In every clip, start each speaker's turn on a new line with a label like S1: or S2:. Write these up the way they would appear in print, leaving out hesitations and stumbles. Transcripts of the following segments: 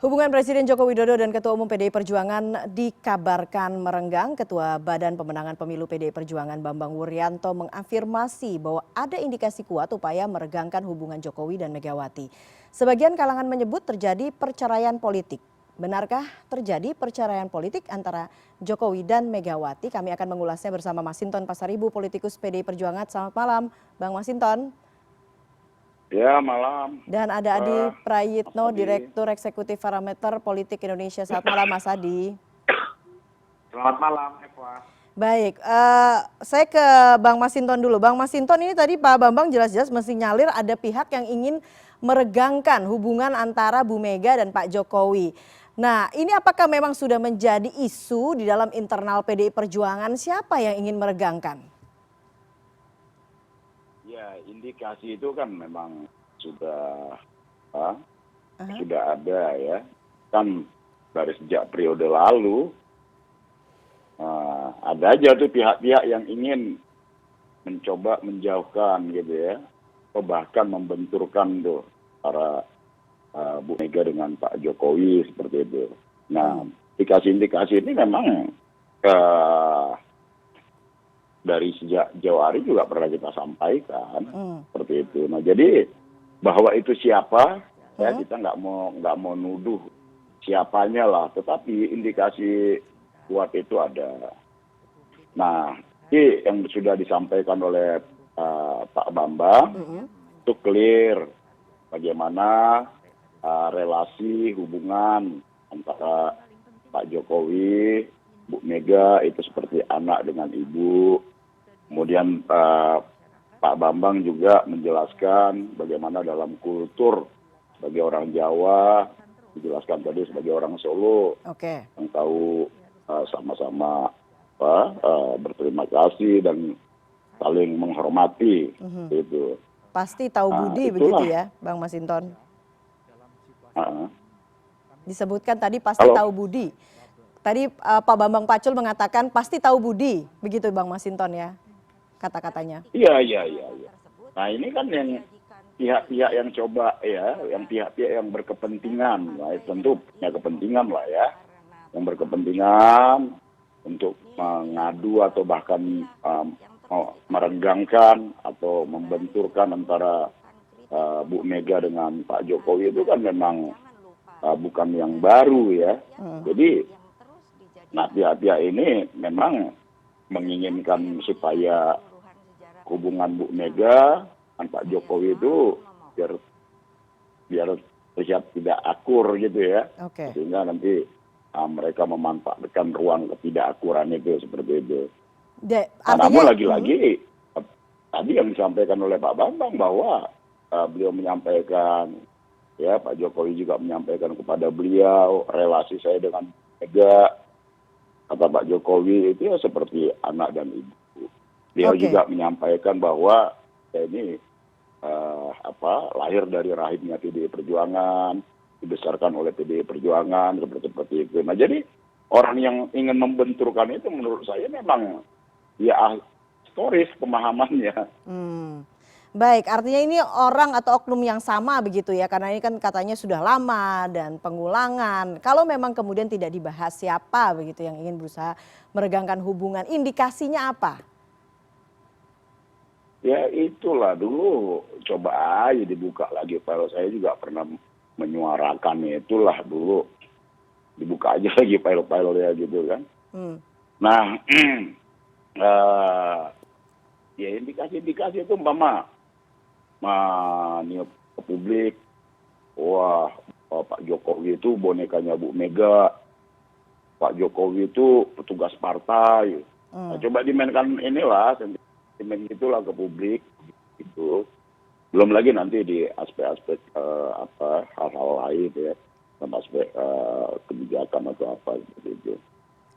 S1: Hubungan Presiden Joko Widodo dan Ketua Umum PDI Perjuangan dikabarkan merenggang. Ketua Badan Pemenangan Pemilu PDI Perjuangan Bambang Wuryanto mengafirmasi bahwa ada indikasi kuat upaya meregangkan hubungan Jokowi dan Megawati. Sebagian kalangan menyebut terjadi perceraian politik. Benarkah terjadi perceraian politik antara Jokowi dan Megawati? Kami akan mengulasnya bersama Masinton Pasaribu, politikus PDI Perjuangan. Selamat malam, Bang Masinton.
S2: Ya, malam.
S1: Dan ada Adi
S2: Mas
S1: Prayitno,
S2: Adi.
S1: Direktur Eksekutif Parameter Politik Indonesia. Selamat malam, Mas Adi.
S2: Selamat malam, Eva.
S1: Baik, saya ke Bang Masinton dulu. Bang Masinton, ini tadi Pak Bambang jelas-jelas mesti nyalir ada pihak yang ingin meregangkan hubungan antara Bu Mega dan Pak Jokowi. Nah, ini apakah memang sudah menjadi isu di dalam internal PDI Perjuangan? Siapa yang ingin meregangkan?
S2: Ya, indikasi itu kan memang sudah ada ya. Kan dari sejak periode lalu ada aja tuh pihak-pihak yang ingin mencoba menjauhkan gitu ya, atau bahkan membenturkan tuh para Bu Mega dengan Pak Jokowi seperti itu. Nah, indikasi-indikasi ini memang dari sejak jauh hari juga pernah kita sampaikan seperti itu. Nah, jadi bahwa itu siapa ya kita nggak mau nuduh siapanya lah, tetapi indikasi kuat itu ada. Nah, ini yang sudah disampaikan oleh Pak Bambang itu clear bagaimana relasi hubungan antara Pak Jokowi, Bu Mega itu seperti anak dengan ibu. Kemudian Pak Bambang juga menjelaskan bagaimana dalam kultur sebagai orang Jawa, dijelaskan tadi sebagai orang Solo, yang tahu sama-sama berterima kasih dan saling menghormati. Gitu.
S1: Pasti tahu budi begitu ya, Bang Masinton? Disebutkan tadi pasti tahu budi. Tadi Pak Bambang Pacul mengatakan pasti tahu budi, begitu Bang Masinton ya kata-katanya.
S2: Iya. Nah ini kan yang pihak-pihak yang coba ya, yang pihak-pihak yang berkepentingan, nah, tentu punya kepentingan lah ya, yang berkepentingan untuk mengadu atau bahkan merenggangkan atau membenturkan antara Bu Mega dengan Pak Jokowi itu kan memang bukan yang baru ya. Jadi nah pihak-pihak ini memang menginginkan supaya hubungan Bu Mega dan Pak Jokowi itu biar terlihat tidak akur gitu ya. Sehingga nanti mereka memanfaatkan ruang ketidakakuran itu seperti itu. Namun lagi-lagi tadi yang disampaikan oleh Pak Bambang bahwa beliau menyampaikan ya, Pak Jokowi juga menyampaikan kepada beliau relasi saya dengan Mega, kata Pak Jokowi itu ya seperti anak dan ibu. Beliau juga menyampaikan bahwa ini lahir dari rahimnya PDI Perjuangan, dibesarkan oleh PDI Perjuangan seperti itu. Nah jadi orang yang ingin membenturkan itu menurut saya memang ya historis pemahamannya.
S1: Baik, artinya ini orang atau oknum yang sama begitu ya, karena ini kan katanya sudah lama dan pengulangan. Kalau memang kemudian tidak dibahas siapa begitu yang ingin berusaha meregangkan hubungan, indikasinya apa?
S2: Ya itulah dulu coba aja dibuka lagi file, saya juga pernah menyuarakan itulah dulu. Dibuka aja lagi file-filenya gitu kan. Nah, ya indikasi-indikasi itu umpama ke publik, wah Pak Jokowi itu bonekanya Bu Mega, Pak Jokowi itu petugas partai. Nah, coba dimainkan inilah sentimen itulah ke publik itu. Belum lagi nanti di aspek-aspek hal-hal lain ya, dalam aspek kebijakan atau apa seperti itu.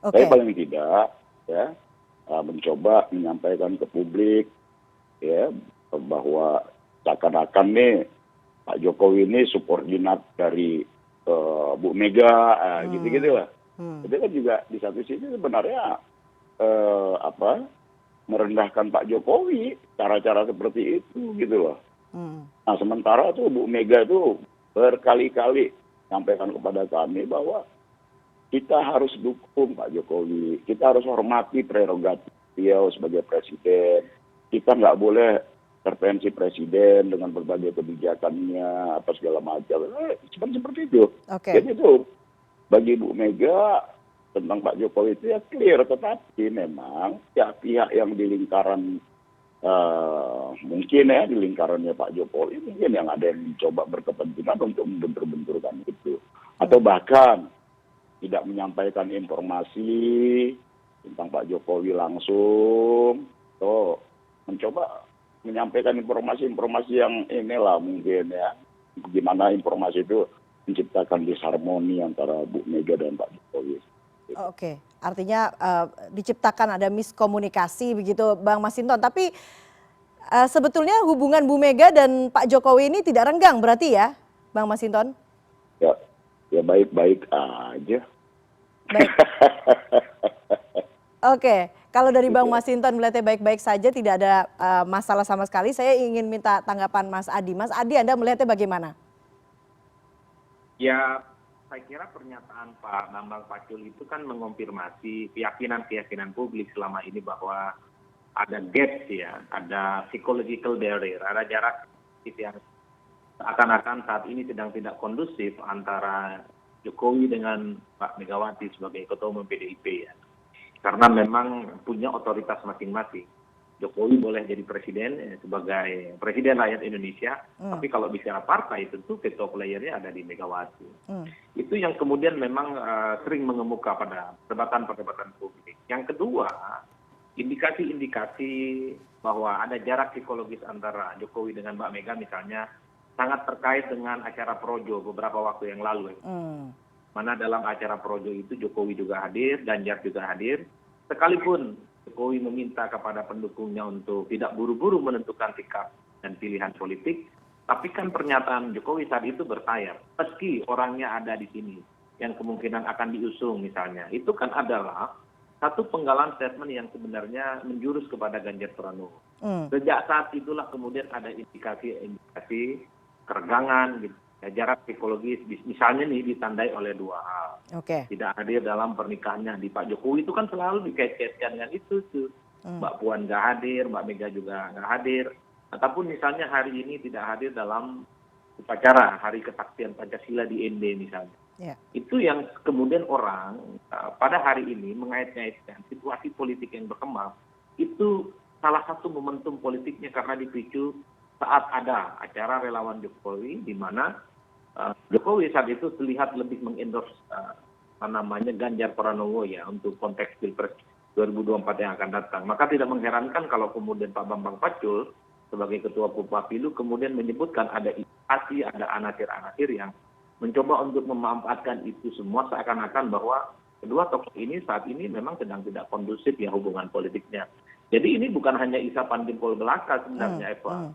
S2: Saya paling tidak ya mencoba menyampaikan ke publik ya bahwa seakan-akan nih Pak Jokowi ini subordinat dari Bu Mega, gitu-gitu lah. Itu kan juga di satu sisi sebenarnya merendahkan Pak Jokowi, cara-cara seperti itu gitu loh. Nah sementara tuh Bu Mega itu berkali-kali sampaikan kepada kami bahwa kita harus dukung Pak Jokowi, kita harus hormati prerogatif beliau sebagai presiden. Kita nggak boleh intervensi presiden dengan berbagai kebijakannya apa segala macam. Seperti itu. Jadi itu bagi Bu Mega tentang Pak Jokowi itu ya clear, tetapi memang pihak-pihak yang di lingkaran mungkin ya di lingkarannya Pak Jokowi mungkin yang ada yang mencoba berkepentingan untuk membentur-benturkan itu, atau bahkan tidak menyampaikan informasi tentang Pak Jokowi langsung, atau mencoba menyampaikan informasi-informasi yang inilah mungkin ya, gimana informasi itu menciptakan disharmoni antara Bu Mega dan Pak Jokowi.
S1: Oke, artinya diciptakan ada miskomunikasi begitu Bang Masinton. Tapi sebetulnya hubungan Bu Mega dan Pak Jokowi ini tidak renggang berarti ya Bang Masinton?
S2: Ya baik-baik aja.
S1: Baik. Oke, kalau dari Bang Masinton melihatnya baik-baik saja, tidak ada masalah sama sekali. Saya ingin minta tanggapan Mas Adi. Mas Adi, Anda melihatnya bagaimana?
S3: Ya, saya kira pernyataan Pak Bambang Pacul itu kan mengonfirmasi keyakinan publik selama ini bahwa ada gap ya, ada psychological barrier, ada jarak yang seakan-akan saat ini sedang tidak kondusif antara Jokowi dengan Pak Megawati sebagai Ketua Umum PDIP ya. Karena memang punya otoritas masing-masing. Jokowi boleh jadi presiden sebagai presiden rakyat Indonesia, tapi kalau bicara partai tentu veto playernya ada di Megawati. Itu yang kemudian memang sering mengemuka pada perdebatan publik. Yang kedua, indikasi-indikasi bahwa ada jarak psikologis antara Jokowi dengan Mbak Mega misalnya sangat terkait dengan acara Projo beberapa waktu yang lalu. Mana dalam acara Projo itu Jokowi juga hadir, Ganjar juga hadir, sekalipun Jokowi meminta kepada pendukungnya untuk tidak buru-buru menentukan sikap dan pilihan politik, tapi kan pernyataan Jokowi saat itu bersayap, meski orangnya ada di sini, yang kemungkinan akan diusung misalnya, itu kan adalah satu penggalan statement yang sebenarnya menjurus kepada Ganjar Pranowo. Sejak saat itulah kemudian ada indikasi keregangan, gitu. Ya, jarak psikologis, misalnya nih ditandai oleh dua hal. Tidak hadir dalam pernikahannya di Pak Jokowi itu kan selalu dikait-kaitkan dengan itu tuh. Mbak Puan nggak hadir, Mbak Mega juga nggak hadir. Ataupun misalnya hari ini tidak hadir dalam upacara Hari Kesaktian Pancasila di ND misalnya. Itu yang kemudian orang pada hari ini mengait-ngaitkan situasi politik yang berkembang. Itu salah satu momentum politiknya karena dipicu saat ada acara relawan Jokowi di mana Jokowi saat itu terlihat lebih mengendorse Ganjar Pranowo ya untuk konteks Pilpres 2024 yang akan datang. Maka tidak mengherankan kalau kemudian Pak Bambang Pacul sebagai Ketua Pupapilu kemudian menyebutkan ada indikasi, ada anasir-anasir yang mencoba untuk memanfaatkan itu semua seakan-akan bahwa kedua tokoh ini saat ini memang sedang tidak kondusif ya hubungan politiknya. Jadi ini bukan hanya isapan jempol belaka sebenarnya Eva.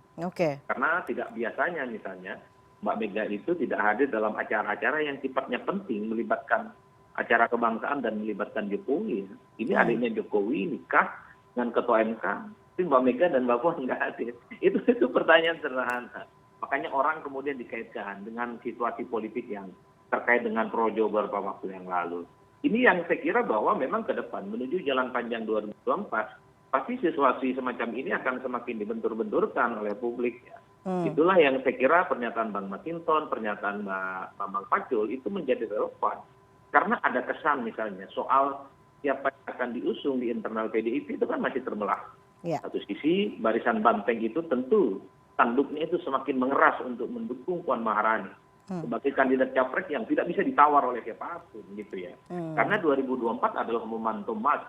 S3: Karena tidak biasanya misalnya Mbak Mega itu tidak hadir dalam acara-acara yang sifatnya penting melibatkan acara kebangsaan dan melibatkan Jokowi. Ini adiknya Jokowi nikah dengan Ketua MK, tapi Mbak Mega dan Mbak Puan nggak hadir. Itu pertanyaan sederhana. Makanya orang kemudian dikaitkan dengan situasi politik yang terkait dengan Projo beberapa waktu yang lalu. Ini yang saya kira bahwa memang ke depan menuju jalan panjang 2024, pasti situasi semacam ini akan semakin dibentur-benturkan oleh publik ya. Itulah yang saya kira pernyataan Bang Masinton, pernyataan Mbak Bambang Pacul itu menjadi relevan. Karena ada kesan misalnya soal siapa yang akan diusung di internal PDIP itu kan masih terbelah. Satu sisi barisan banteng itu tentu tanduknya itu semakin mengeras untuk mendukung Puan Maharani sebagai kandidat capres yang tidak bisa ditawar oleh siapapun gitu ya. Karena 2024 adalah momentum emas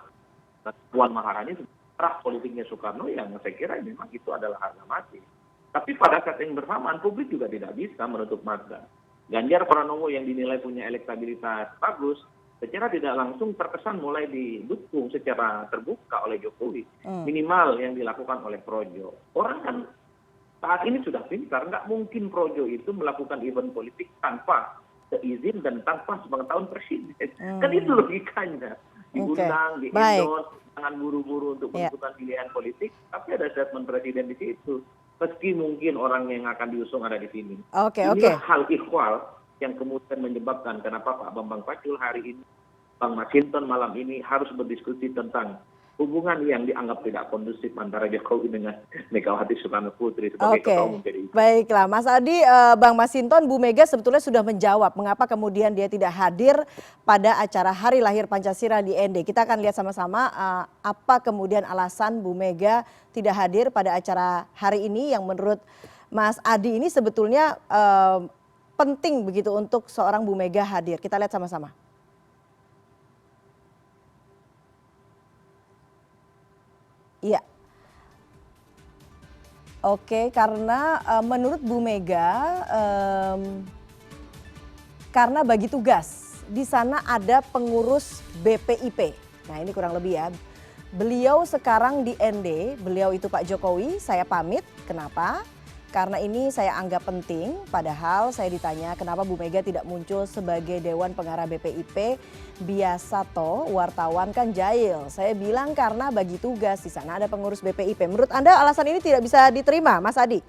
S3: Puan Maharani arah politiknya Soekarno yang saya kira memang itu adalah harga mati. Tapi pada saat yang bersamaan publik juga tidak bisa menutup mata. Ganjar Pranowo yang dinilai punya elektabilitas bagus, secara tidak langsung terkesan mulai didukung secara terbuka oleh Jokowi. Minimal yang dilakukan oleh Projo. Orang kan saat ini sudah pintar, nggak mungkin Projo itu melakukan event politik tanpa seizin dan tanpa sepengetahuan presiden. Kan itu logikanya. Diundang, di-endorse, jangan buru-buru untuk menentukan pilihan politik, tapi ada statement presiden di situ. Meski mungkin orang yang akan diusung ada di sini. Inilah hal ikhwal yang kemudian menyebabkan kenapa Pak Bambang Pacul hari ini, Bang Masinton malam ini harus berdiskusi tentang hubungan yang dianggap tidak kondusif antara Jokowi dengan Megawati Soekarno Putri sebagai Ketua Umum PDIP.
S1: Baiklah, Mas Adi, Bang Masinton, Bu Mega sebetulnya sudah menjawab mengapa kemudian dia tidak hadir pada acara Hari Lahir Pancasila di ND. Kita akan lihat sama-sama apa kemudian alasan Bu Mega tidak hadir pada acara hari ini yang menurut Mas Adi ini sebetulnya penting begitu untuk seorang Bu Mega hadir. Kita lihat sama-sama. Iya. Oke, karena menurut Bu Mega, karena bagi tugas di sana ada pengurus BPIP. Nah ini kurang lebih ya. Beliau sekarang di ND, beliau itu Pak Jokowi, saya pamit. Kenapa? Karena ini saya anggap penting, padahal saya ditanya kenapa Bu Mega tidak muncul sebagai Dewan Pengarah BPIP. Biasa toh wartawan kan jahil. Saya bilang karena bagi tugas di sana ada pengurus BPIP. Menurut Anda alasan ini tidak bisa diterima, Mas Adi?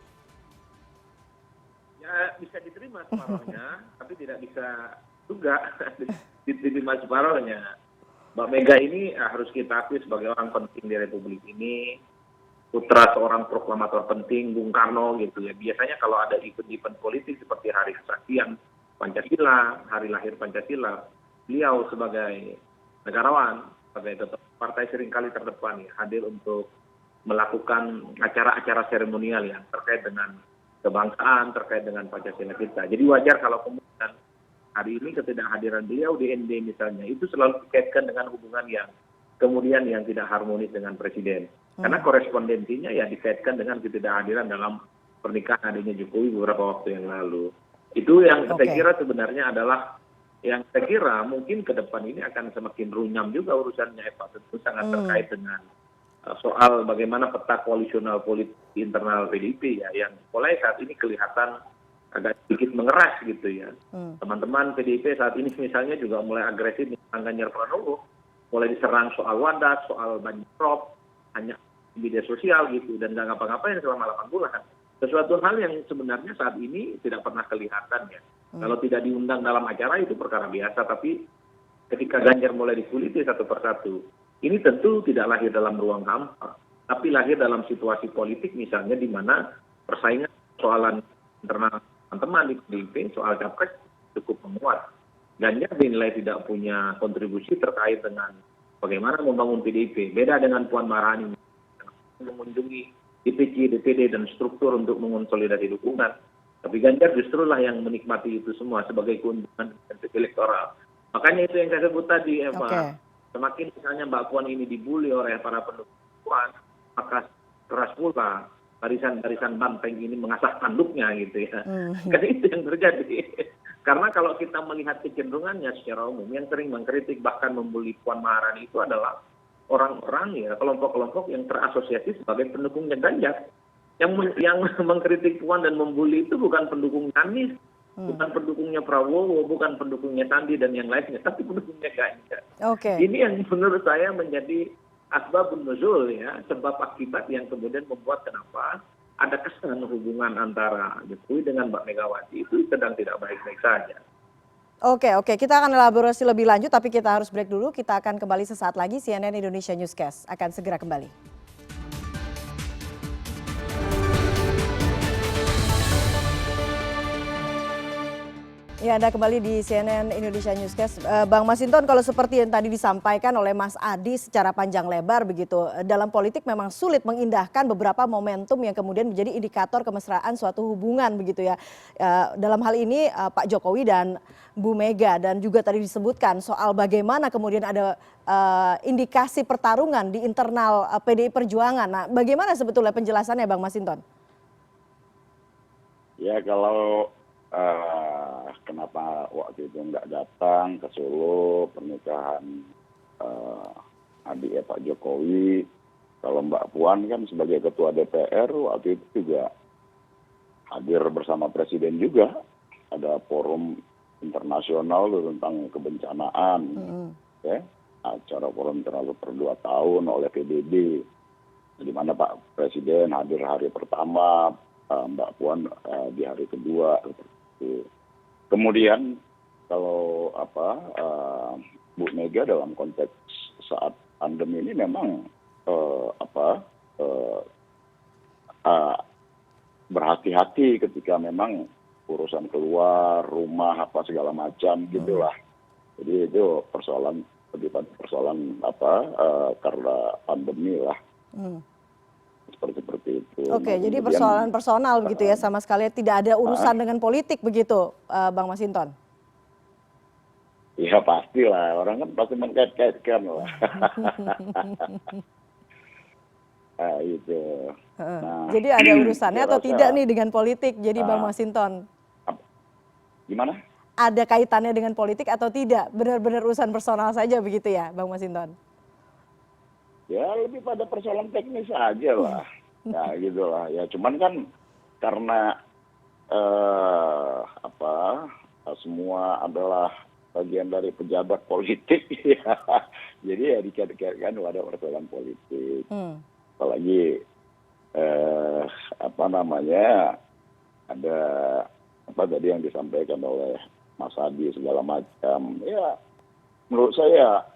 S3: Ya bisa diterima separuhnya, tapi tidak bisa juga diterima separuhnya. Mbak Mega ini harus kita akui sebagai orang penting di Republik ini. Putra seorang proklamator penting, Bung Karno gitu ya. Biasanya kalau ada event-event politik seperti Hari Kesaktian Pancasila, Hari Lahir Pancasila, beliau sebagai negarawan, sebagai ketua partai seringkali terdepan ya, hadir untuk melakukan acara-acara seremonial yang terkait dengan kebangsaan, terkait dengan Pancasila kita. Jadi wajar kalau kemudian hari ini ketidakhadiran beliau di ND misalnya, itu selalu dikaitkan dengan hubungan yang kemudian yang tidak harmonis dengan Presiden. Karena korespondensinya ya dikaitkan dengan ketidakhadiran dalam pernikahan adanya Jokowi beberapa waktu yang lalu. Itu yang saya kira sebenarnya adalah yang saya kira mungkin ke depan ini akan semakin runyam juga urusannya Eva. Tentu sangat terkait dengan soal bagaimana peta koalisional politik internal PDIP ya, yang mulai saat ini kelihatan agak sedikit mengeras gitu ya. Teman-teman PDIP saat ini misalnya juga mulai agresif dengan Ganjar Pranowo, mulai diserang soal wadah, soal banjirop, hanya di media sosial gitu, dan nggak ngapa-ngapain selama 8 bulan. Sesuatu hal yang sebenarnya saat ini tidak pernah kelihatan ya. Kalau tidak diundang dalam acara itu perkara biasa, tapi ketika Ganjar mulai dikuliti satu persatu, ini tentu tidak lahir dalam ruang hampa, tapi lahir dalam situasi politik misalnya di mana persaingan soalan internal teman-teman di PDIP soal capres cukup menguat. Ganjar dinilai tidak punya kontribusi terkait dengan bagaimana membangun PDIP. Beda dengan Puan Maharani mengunjungi DPC, DPD, dan struktur untuk mengonsolidasi dukungan. Tapi Ganjar justru lah yang menikmati itu semua sebagai keuntungan elektoral. Makanya itu yang saya sebut tadi, Eva. Semakin misalnya Mbak Puan ini dibully oleh para pendukung Puan, maka keras pula barisan-barisan banteng ini mengasah tanduknya gitu ya. Kan itu yang terjadi. Karena kalau kita melihat kecenderungannya secara umum, yang sering mengkritik bahkan membuli Puan Maharani itu adalah orang-orang ya, kelompok-kelompok yang terasosiasi sebagai pendukungnya Ganjar. Yang mengkritik Puan dan membuli itu bukan pendukung Anies, bukan pendukungnya Prabowo, bukan pendukungnya Sandi dan yang lainnya, tapi pendukungnya Ganjar. Ini yang menurut saya menjadi asbabun nuzul ya, sebab akibat yang kemudian membuat kenapa ada kesan hubungan antara Jokowi dengan Mbak Megawati itu sedang tidak baik-baik saja.
S1: Oke, kita akan elaborasi lebih lanjut, tapi kita harus break dulu. Kita akan kembali sesaat lagi. CNN Indonesia Newscast akan segera kembali. Ya, Anda kembali di CNN Indonesia Newscast. Bang Masinton, kalau seperti yang tadi disampaikan oleh Mas Adi secara panjang lebar begitu, dalam politik memang sulit mengindahkan beberapa momentum yang kemudian menjadi indikator kemesraan suatu hubungan begitu ya. Dalam hal ini Pak Jokowi dan Bu Mega, dan juga tadi disebutkan soal bagaimana kemudian ada indikasi pertarungan di internal PDI Perjuangan. Nah, bagaimana sebetulnya penjelasannya Bang Masinton?
S2: Ya kalau kenapa waktu itu nggak datang ke Solo pernikahan adik Pak Jokowi. Kalau Mbak Puan kan sebagai ketua DPR waktu itu juga hadir bersama Presiden juga. Ada forum internasional tentang kebencanaan, ya, acara forum terlalu per 2 tahun oleh PBB, di mana Pak Presiden hadir hari pertama, Mbak Puan di hari kedua. kemudian kalau Bu Mega dalam konteks saat pandemi ini memang berhati-hati ketika memang urusan keluar rumah apa segala macam gitulah. Jadi itu persoalan lebih pada persoalan karena pandemi lah. Seperti itu.
S1: Oke,
S2: Nah,
S1: jadi
S2: kemudian,
S1: persoalan personal begitu ya, sama sekali tidak ada urusan dengan politik begitu, Bang Masinton?
S2: ya pastilah, orang kan pasti mengkait-kaitkan lah. Nah, itu. Nah,
S1: Jadi ada urusannya
S2: saya
S1: atau
S2: rasa-
S1: tidak nih dengan politik, jadi Bang Masinton?
S2: Gimana?
S1: Ada kaitannya dengan politik atau tidak? Benar-benar urusan personal saja begitu ya, Bang Masinton?
S2: Ya lebih pada persoalan teknis aja lah. Ya gitu lah. Ya cuman kan karena semua adalah bagian dari pejabat politik ya. Jadi ya dikait-kaitkan ada persoalan politik. Apalagi ada apa tadi yang disampaikan oleh Mas Hadi segala macam. Ya menurut saya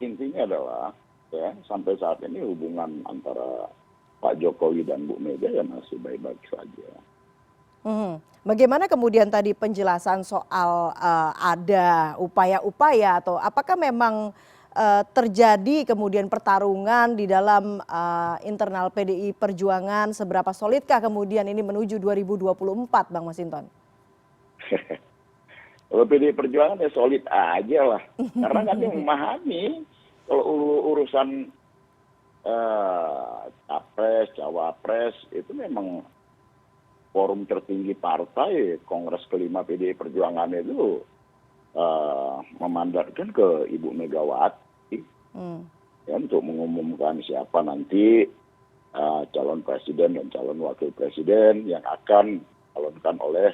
S2: intinya adalah ya sampai saat ini hubungan antara Pak Jokowi dan Bu Mega ya masih baik-baik saja.
S1: Bagaimana kemudian tadi penjelasan soal ada upaya-upaya atau apakah memang terjadi kemudian pertarungan di dalam internal PDI Perjuangan, seberapa solidkah kemudian ini menuju 2024, Bang Masinton?
S2: Kalau PDI Perjuangan ya solid aja lah, karena kami memahami kalau urusan capres, cawapres itu memang forum tertinggi partai Kongres kelima PDI Perjuangan itu memandatkan ke Ibu Megawati ya, untuk mengumumkan siapa nanti calon presiden dan calon wakil presiden yang akan calonkan oleh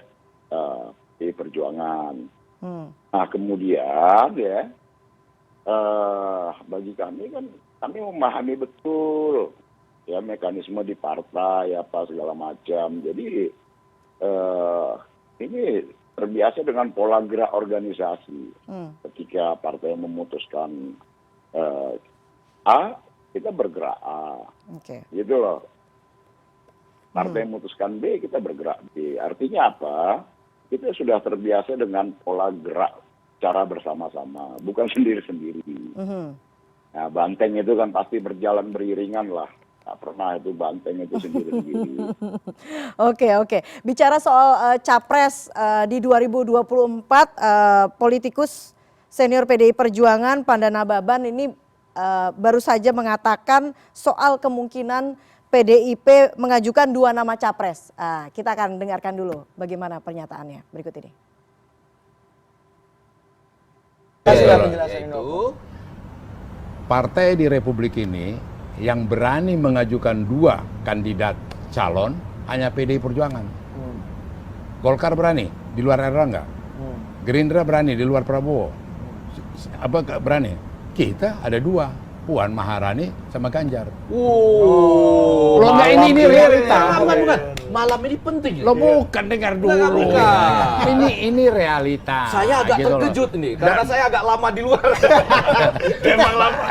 S2: PDI Perjuangan. Nah kemudian ya bagi kami kan kami memahami betul ya mekanisme di partai apa segala macam. Jadi ini terbiasa dengan pola gerak organisasi. Ketika partai memutuskan A, kita bergerak A. Gitu loh. Partai memutuskan B, kita bergerak B. Artinya apa? Kita sudah terbiasa dengan pola gerak cara bersama-sama, bukan sendiri-sendiri. Nah, banteng itu kan pasti berjalan beriringan lah. Nggak pernah itu banteng itu sendiri-sendiri.
S1: Oke. Bicara soal capres di 2024, politikus senior PDI Perjuangan Pandana Baban ini baru saja mengatakan soal kemungkinan PDIP mengajukan 2 nama capres. Kita akan dengarkan dulu bagaimana pernyataannya berikut ini.
S4: Yaitu partai di Republik ini yang berani mengajukan 2 kandidat calon hanya PDI Perjuangan. Golkar berani di luar Erlangga, Gerindra berani di luar Prabowo. Apa berani? Kita ada 2. Puan Maharani sama Ganjar.
S5: Lo
S4: enggak ini realita.
S5: Bukan. Malam ini penting.
S4: Lo bukan dengar dulu. Ini realita.
S5: Saya agak
S4: gitu
S5: terkejut
S4: loh.
S5: ini karena saya agak lama di luar.
S4: Emang lama.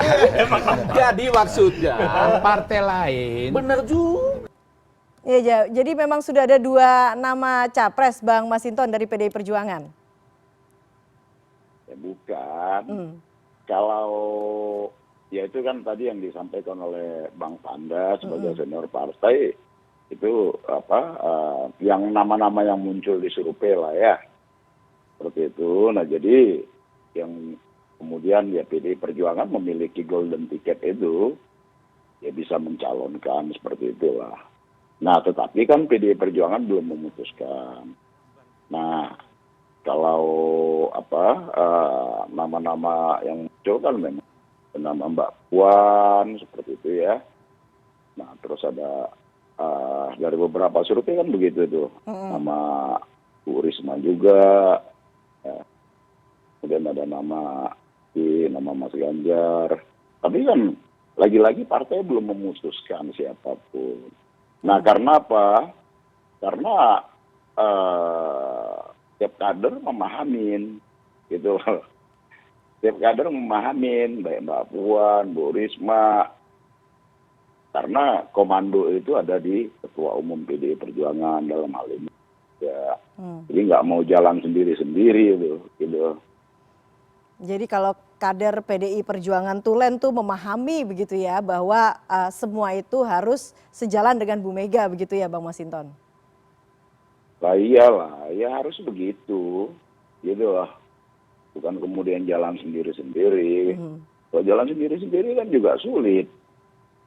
S5: Jadi maksudnya
S4: Partai lain.
S5: benar juga.
S1: Ya, jadi memang sudah ada 2 nama capres, Bang Masinton, dari PDI Perjuangan.
S2: Ya bukan. Kalau ya itu kan tadi yang disampaikan oleh Bang Panda sebagai senior partai itu yang nama-nama yang muncul di survei lah ya. Seperti itu. Nah, jadi yang kemudian ya PDI Perjuangan memiliki golden ticket itu ya bisa mencalonkan seperti itulah. Nah, tetapi kan PDI Perjuangan belum memutuskan. Nah, kalau nama-nama yang muncul kan memang nama Mbak Puan seperti itu ya. Nah, terus ada dari beberapa survei kan begitu tuh. Nama Bu Risma juga. Ya. Kemudian ada nama Mas Ganjar. Tapi kan lagi-lagi partai belum memutuskan siapapun. Nah, karena apa? Karena setiap kader memahamin, gitu. Setiap kader memahamin, baik Mbak Puan, Bu Risma, karena komando itu ada di Ketua Umum PDI Perjuangan dalam hal ini. Ya, jadi nggak mau jalan sendiri-sendiri gitu.
S1: Jadi kalau kader PDI Perjuangan Tulen tuh memahami begitu ya bahwa semua itu harus sejalan dengan Bu Mega begitu ya Bang Masinton?
S2: Lah iyalah, ya harus begitu, gitu lah. Bukan kemudian jalan sendiri-sendiri. Kalau jalan sendiri-sendiri kan juga sulit.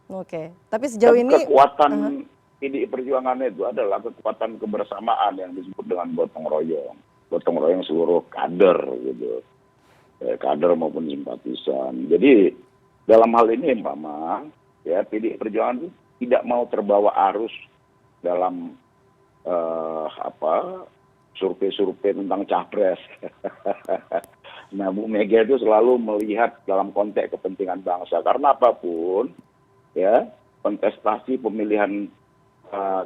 S1: Oke, tapi sejauh
S2: Dan
S1: ini
S2: kekuatan PDI Perjuangan itu adalah kekuatan kebersamaan yang disebut dengan gotong royong seluruh kader gitu, kader maupun simpatisan. Jadi dalam hal ini umpama ya PDI Perjuangan itu tidak mau terbawa arus dalam survei-survei tentang capres. Nah, Bu Mega itu selalu melihat dalam konteks kepentingan bangsa karena apapun. Ya, kontestasi pemilihan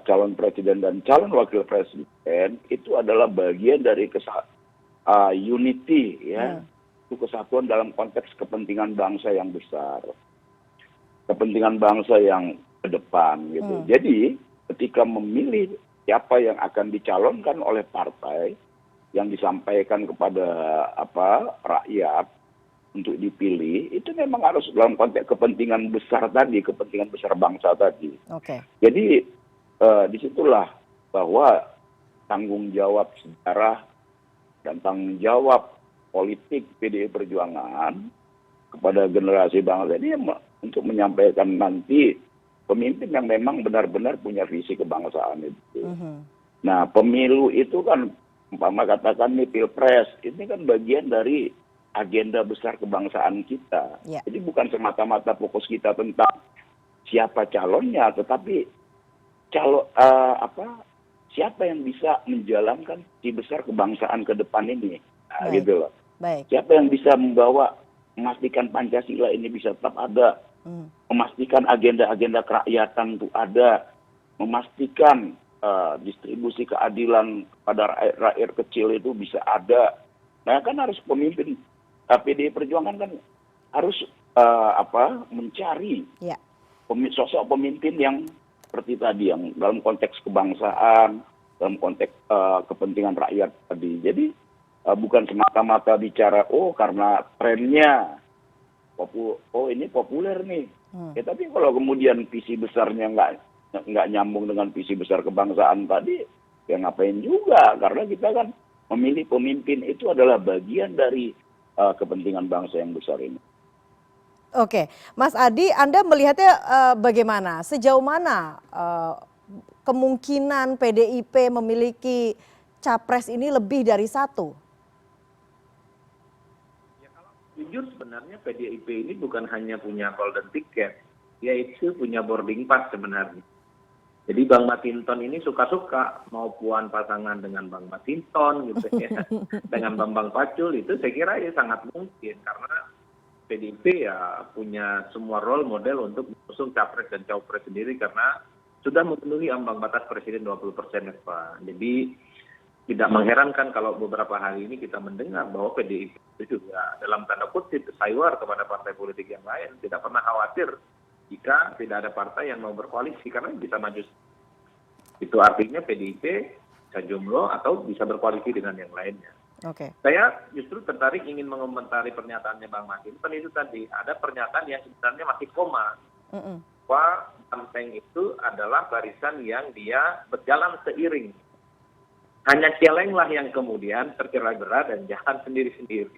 S2: calon presiden dan calon wakil presiden itu adalah bagian dari unity, ya, itu kesatuan dalam konteks kepentingan bangsa yang besar, kepentingan bangsa yang ke depan, gitu. Jadi, ketika memilih siapa yang akan dicalonkan oleh partai yang disampaikan kepada rakyat untuk dipilih, itu memang harus dalam konteks kepentingan besar tadi, kepentingan besar bangsa tadi.
S1: Oke.
S2: Jadi disitulah bahwa tanggung jawab sejarah dan tanggung jawab politik PDI Perjuangan kepada generasi bangsa ini untuk menyampaikan nanti pemimpin yang memang benar-benar punya visi kebangsaan itu. Nah, pemilu itu kan, umpama katakan nih Pilpres, ini kan bagian dari agenda besar kebangsaan kita.
S1: Ya.
S2: Jadi bukan semata-mata fokus kita tentang siapa calonnya, tetapi siapa yang bisa menjalankan visi besar kebangsaan ke depan ini. Nah, gitu loh.
S1: Baik.
S2: Siapa yang bisa memastikan Pancasila ini bisa tetap ada, memastikan agenda-agenda kerakyatan itu ada, memastikan distribusi keadilan pada rakyat kecil itu bisa ada. Nah, kan harus pemimpin PDI Perjuangan kan harus mencari sosok pemimpin yang seperti tadi, yang dalam konteks kebangsaan, dalam konteks kepentingan rakyat tadi. Jadi bukan semata-mata bicara karena trennya ini populer nih. Ya, tapi kalau kemudian visi besarnya nggak nyambung dengan visi besar kebangsaan tadi, ya ngapain juga? Karena kita kan memilih pemimpin itu adalah bagian dari kepentingan bangsa yang besar ini.
S1: Oke, Mas Adi, Anda melihatnya bagaimana? Sejauh mana kemungkinan PDIP memiliki capres ini lebih dari satu?
S3: Ya, kalau jujur sebenarnya PDIP ini bukan hanya punya golden ticket, yaitu punya boarding pass sebenarnya. Jadi Bang Masinton ini suka-suka mau Puan pasangan dengan Bang Masinton gitu ya, dengan Bambang Pacul itu saya kira ya sangat mungkin karena PDIP ya punya semua role model untuk mengusung capres dan cawapres sendiri karena sudah memenuhi ambang batas presiden 20% ya Pak. Jadi tidak mengherankan kalau beberapa hari ini kita mendengar bahwa PDIP itu juga dalam tanda kutip sayur kepada partai politik yang lain, tidak pernah khawatir jika tidak ada partai yang mau berkoalisi karena bisa maju. Itu artinya PDIP bisa jomblo atau bisa berkoalisi dengan yang lainnya.
S1: Oke.
S3: Saya justru tertarik ingin mengomentari pernyataannya Bang Masinton itu tadi. Ada pernyataan yang sebenarnya masih koma. Bahwa Banteng itu adalah barisan yang dia berjalan seiring. Hanya celenglah yang kemudian tercerai-berai dan jalan sendiri-sendiri.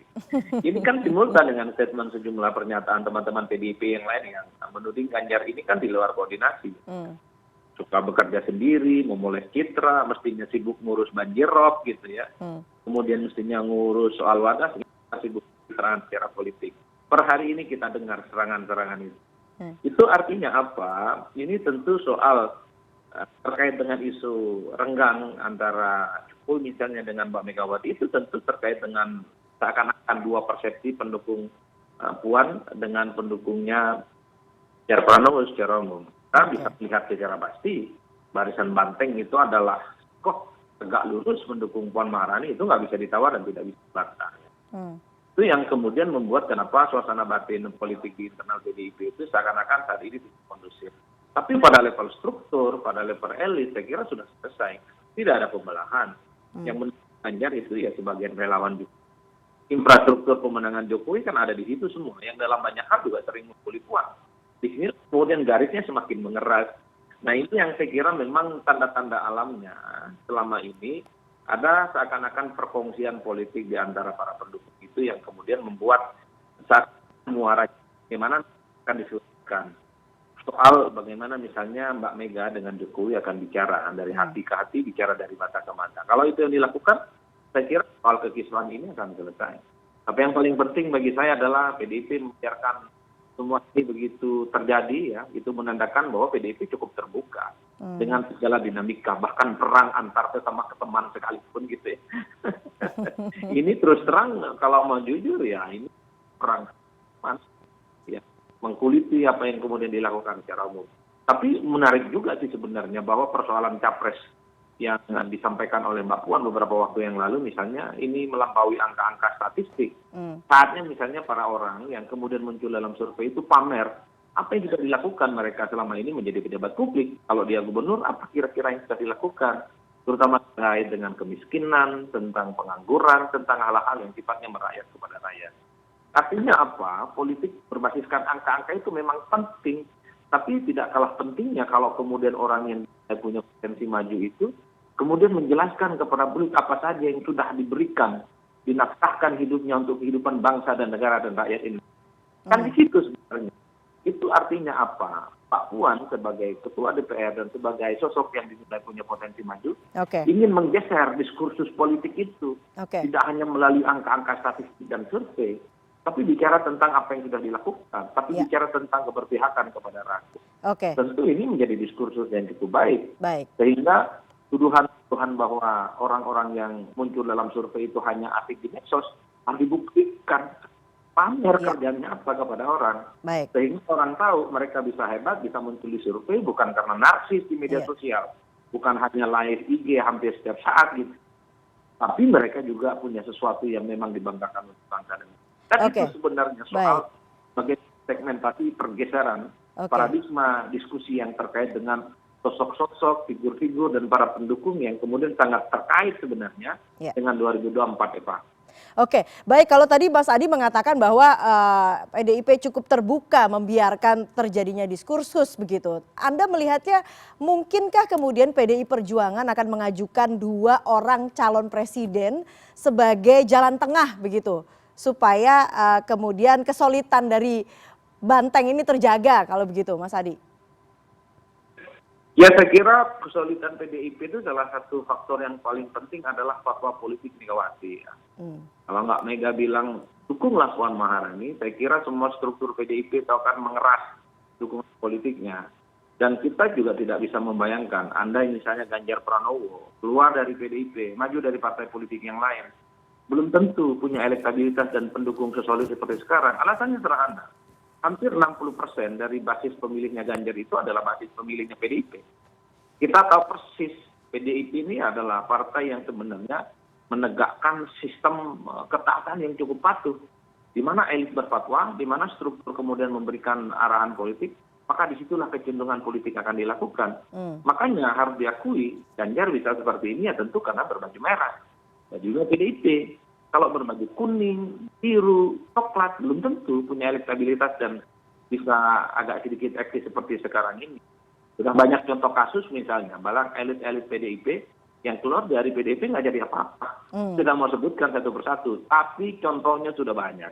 S3: Ini kan simultan dengan statement sejumlah pernyataan teman-teman PDIP yang lain yang menuding Ganjar ini kan di luar koordinasi. Suka bekerja sendiri, memoles citra, mestinya sibuk ngurus banjirop gitu ya. Kemudian mestinya ngurus soal wadas, sibuk serangan secara politik. Per hari ini kita dengar serangan-serangan itu. Itu artinya apa? Ini tentu soal terkait dengan isu renggang antara Jokowi misalnya dengan Mbak Megawati itu tentu terkait dengan seakan-akan dua persepsi pendukung Puan dengan pendukungnya Ganjar Pranowo secara umum. Kita bisa lihat secara pasti barisan Banteng itu adalah kok tegak lurus mendukung Puan Maharani itu nggak bisa ditawar dan tidak bisa dibantah.
S1: Hmm.
S3: Itu yang kemudian membuat kenapa suasana batin politik di internal PDIP itu seakan-akan saat ini tidak kondusif. Tapi pada level struktur, pada level elit, saya kira sudah selesai. Tidak ada pembelahan. Yang menurut Ganjar itu ya sebagian relawan juga. Infrastruktur pemenangan Jokowi kan ada di situ semua. Yang dalam banyak hal juga sering memukuli Puan. Di sini kemudian garisnya semakin mengeras. Nah ini yang saya kira memang tanda-tanda alamnya selama ini ada seakan-akan perkongsian politik di antara para pendukung itu yang kemudian membuat saat muara bagaimana akan disebutkan soal bagaimana misalnya Mbak Mega dengan Jokowi akan bicara dari hati ke hati, bicara dari mata ke mata. Kalau itu yang dilakukan, saya kira soal kekisruhan ini akan selesai. Tapi yang paling penting bagi saya adalah PDIP membiarkan semua ini begitu terjadi ya, itu menandakan bahwa PDIP cukup terbuka dengan segala dinamika, bahkan perang antar sesama teman sekalipun gitu ya. Ini terus terang kalau mau jujur ya ini perang ya, mengkuliti apa yang kemudian dilakukan secara umum. Tapi menarik juga sih sebenarnya bahwa persoalan capres yang disampaikan oleh Mbak Puan beberapa waktu yang lalu misalnya ini melampaui angka-angka statistik. Saatnya misalnya para orang yang kemudian muncul dalam survei itu pamer apa yang sudah dilakukan mereka selama ini menjadi pejabat publik. Kalau dia gubernur, apa kira-kira yang sudah dilakukan? Terutama terkait dengan kemiskinan, tentang pengangguran, tentang hal-hal yang sifatnya merakyat kepada rakyat. Artinya apa? Politik berbasiskan angka-angka itu memang penting. Tapi tidak kalah pentingnya kalau kemudian orang yang punya potensi maju itu kemudian menjelaskan kepada publik apa saja yang sudah diberikan, dinafkahkan hidupnya untuk kehidupan bangsa dan negara dan rakyat ini. Kan di situ sebenarnya. Itu artinya apa? Pak Puan sebagai ketua DPR dan sebagai sosok yang dinilai punya potensi maju, ingin menggeser diskursus politik itu. Tidak hanya melalui angka-angka statistik dan survei, tapi bicara tentang apa yang sudah dilakukan, tapi bicara tentang keberpihakan kepada rakyat. Tentu ini menjadi diskursus yang cukup baik. Sehingga tuduhan bahwa orang-orang yang muncul dalam survei itu hanya asik di medsos, harus dibuktikan pamer kerjanya apa kepada orang. Sehingga orang tahu mereka bisa hebat, bisa muncul di survei bukan karena narsis di media sosial, bukan hanya live IG hampir setiap saat gitu. Tapi mereka juga punya sesuatu yang memang dibanggakan untuk bangsa dan itu sebenarnya soal bagaimana segmentasi pergeseran paradigma diskusi yang terkait dengan sosok-sosok, figur-figur dan para pendukung yang kemudian sangat terkait sebenarnya dengan 2024 Eva.
S1: Baik, kalau tadi Mas Adi mengatakan bahwa PDIP cukup terbuka membiarkan terjadinya diskursus begitu. Anda melihatnya mungkinkah kemudian PDI Perjuangan akan mengajukan 2 orang calon presiden sebagai jalan tengah begitu? Supaya kemudian kesolidan dari banteng ini terjaga kalau begitu Mas Adi.
S3: Ya saya kira kesolidan PDIP itu salah satu faktor yang paling penting adalah fatwa politik Megawati. Kalau nggak Mega bilang dukunglah Puan Maharani, saya kira semua struktur PDIP itu akan mengeras dukungan politiknya. Dan kita juga tidak bisa membayangkan, andai misalnya Ganjar Pranowo keluar dari PDIP, maju dari partai politik yang lain, belum tentu punya elektabilitas dan pendukung sesolid seperti sekarang. Alasannya sederhana. Hampir 60% dari basis pemilihnya Ganjar itu adalah basis pemilihnya PDIP. Kita tahu persis PDIP ini adalah partai yang sebenarnya menegakkan sistem ketaatan yang cukup patuh. Di mana elit berfatwa, di mana struktur kemudian memberikan arahan politik, maka disitulah kecenderungan politik akan dilakukan. Makanya harus diakui Ganjar bisa seperti ini ya tentu karena berbaju merah. Dan juga PDIP. Kalau berbaju kuning, biru, coklat, belum tentu punya elektabilitas dan bisa agak sedikit eksis seperti sekarang ini. Sudah banyak contoh kasus misalnya, bahkan elit-elit PDIP yang keluar dari PDIP nggak jadi apa-apa. Sudah mau sebutkan satu persatu, tapi contohnya sudah banyak.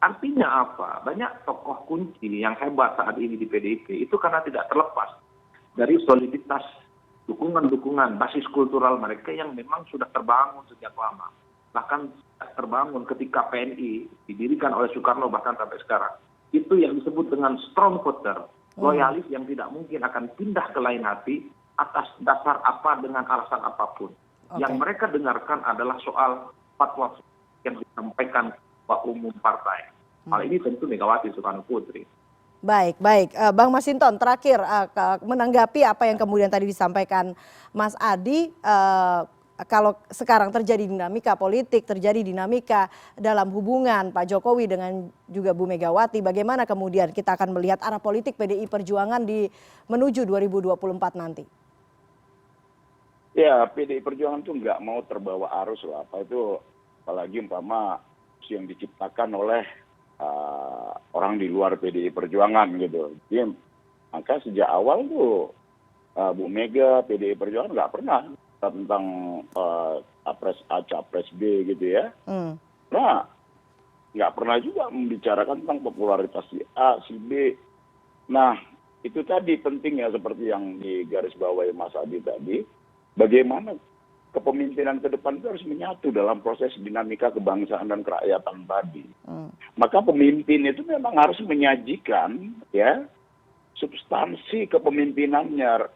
S3: Artinya apa? Banyak tokoh kunci yang hebat saat ini di PDIP itu karena tidak terlepas dari soliditas dukungan-dukungan basis kultural mereka yang memang sudah terbangun sejak lama. Bahkan terbangun ketika PNI didirikan oleh Soekarno bahkan sampai sekarang. Itu yang disebut dengan strong voter, loyalis yang tidak mungkin akan pindah ke lain hati atas dasar apa dengan alasan apapun. Yang mereka dengarkan adalah soal fatwa yang disampaikan Ketua Umum partai. Hal ini tentu Megawati Soekarno Putri.
S1: Baik. Bang Masinton, terakhir menanggapi apa yang kemudian tadi disampaikan Mas Adi, kalau sekarang terjadi dinamika politik, terjadi dinamika dalam hubungan Pak Jokowi dengan juga Bu Megawati, bagaimana kemudian kita akan melihat arah politik PDI Perjuangan di menuju 2024 nanti?
S2: Ya, PDI Perjuangan tuh nggak mau terbawa arus lah. Apa itu, apalagi umpama yang diciptakan oleh orang di luar PDI Perjuangan gitu. Jadi, maka sejak awal tuh Bu Mega, PDI Perjuangan nggak pernah tentang capres A, capres B gitu ya. Nah, nggak pernah juga membicarakan tentang popularitas si A, si B. Nah, itu tadi pentingnya seperti yang digarisbawahi Mas Adi tadi, bagaimana kepemimpinan ke depan itu harus menyatu dalam proses dinamika kebangsaan dan kerakyatan tadi. Maka pemimpin itu memang harus menyajikan ya substansi kepemimpinannya,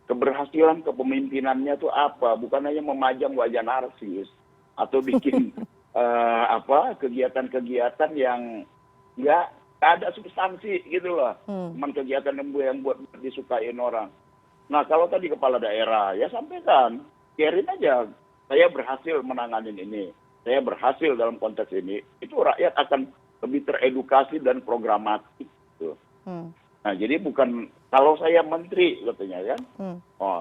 S2: keberhasilan kepemimpinannya itu apa, bukan hanya memajang wajah narsis atau bikin kegiatan-kegiatan yang nggak ada substansi gitu loh. Cuman kegiatan yang buat disukain orang. Nah, kalau tadi kepala daerah, ya sampaikan, biarin aja, saya berhasil menangani ini, saya berhasil dalam konteks ini, itu rakyat akan lebih teredukasi dan programatik. Gitu. Nah, jadi bukan, kalau saya menteri, katanya kan,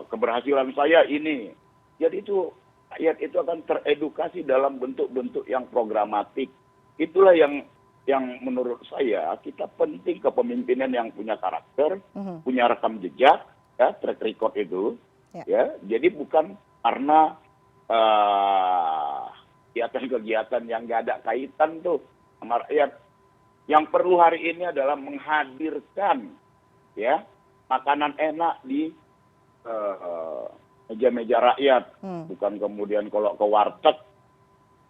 S2: keberhasilan saya ini, jadi itu, rakyat itu akan teredukasi dalam bentuk-bentuk yang programatik. Itulah yang menurut saya, kita penting kepemimpinan yang punya karakter, punya rekam jejak, ya, track record itu, ya. Jadi bukan karena kegiatan-kegiatan yang nggak ada kaitan tuh sama rakyat. Yang perlu hari ini adalah menghadirkan, ya, makanan enak di meja-meja rakyat, bukan kemudian kalau ke warteg,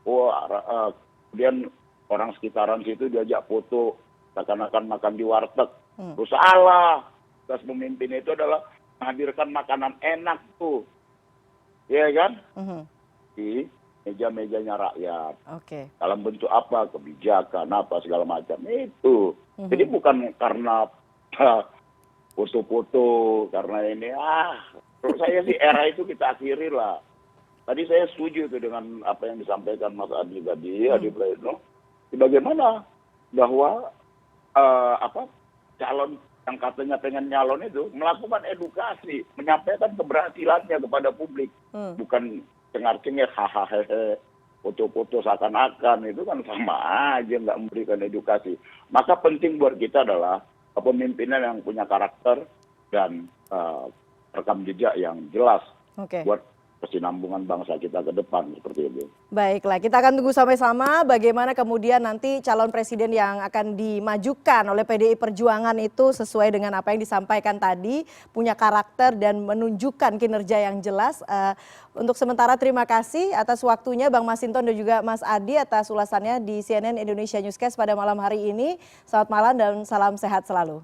S2: kemudian orang sekitaran situ diajak foto, seakan-akan makan di warteg, terus salah. Tugas pemimpin itu adalah menghadirkan makanan enak tuh, ya kan? Di meja-mejanya rakyat. Dalam bentuk apa, kebijakan apa segala macam itu. Jadi bukan karena foto-foto, karena ini menurut saya sih era itu kita akhiri lah. Tadi saya setuju tuh dengan apa yang disampaikan Mas Adi tadi, Adi Praetno. Bagaimana bahwa calon yang katanya pengen nyalon itu melakukan edukasi, menyampaikan keberhasilannya kepada publik, bukan cengar-cengir, hahaha, foto-foto seakan-akan, itu kan sama aja nggak memberikan edukasi. Maka penting buat kita adalah kepemimpinan yang punya karakter dan rekam jejak yang jelas buat kesinambungan bangsa kita ke depan, seperti itu.
S1: Baiklah, kita akan tunggu sama-sama bagaimana kemudian nanti calon presiden yang akan dimajukan oleh PDI Perjuangan itu sesuai dengan apa yang disampaikan tadi, punya karakter dan menunjukkan kinerja yang jelas. Untuk sementara terima kasih atas waktunya Bang Masinton dan juga Mas Adi atas ulasannya di CNN Indonesia Newscast pada malam hari ini. Selamat malam dan salam sehat selalu.